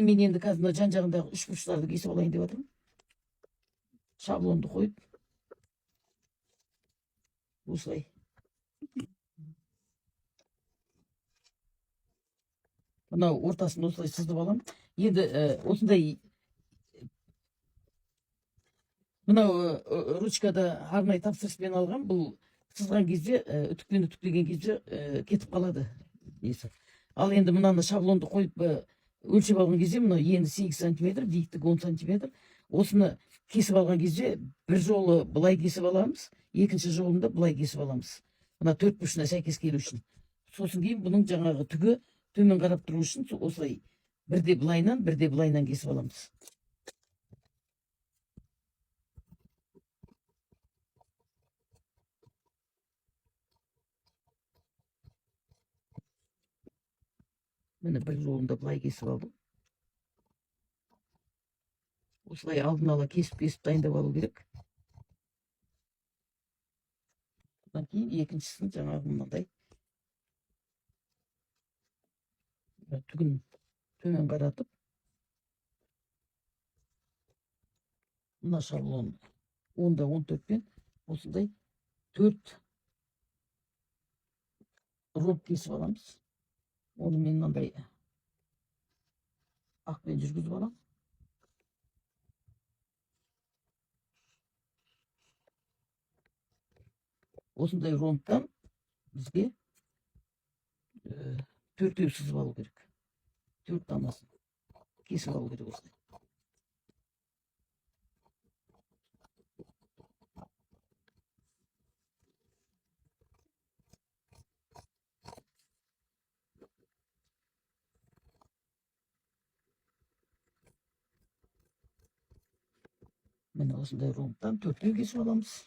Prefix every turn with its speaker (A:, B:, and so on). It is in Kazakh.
A: мен енді қазір жан жағындағы үш бұрыштарды кесіп алайын деп жатырмын. Шаблонды қойып осылай. Мынау ортасын осылай сызып аламын. Енді осындай мынау ручкада арнайы тапсырыспен алған. Бұл сызған кезде үтікпен үтіктеген кезде кетіп қалады несі. Ал енді мынаны шаблонды қойып өлшеп алған кезде мына енді 8 сантиметр, биіктігі 10 сантиметр. Осыны кесіп алған кезде бір жолы былай кесіп аламыз, екінші жолында былай кесіп аламыз. Мына төрт бұрышына сәйкес келу үшін. Сосын кейін бұның жаңағы түгі төмен қарап тұру үшін осылай бірде былайнан кесіп аламыз. Міне бір жолында былай кесіп алдым. Осылай алдын ала кесіп дайындап алу керек. Одан кейін екіншісін жаңағы мынандай түгін төмен қаратып, мына шаблон 10-да 14-пен осындай 4 ромб кесіп аламыз. Оны мен мынандай ақпен жүргізіп аламын. Осындай ромбтан бізге 4-еу сызып алу керек. 4 данасын кесіп алу керек осылай. Міне осындай ромбтан 4-еу кесіп аламыз.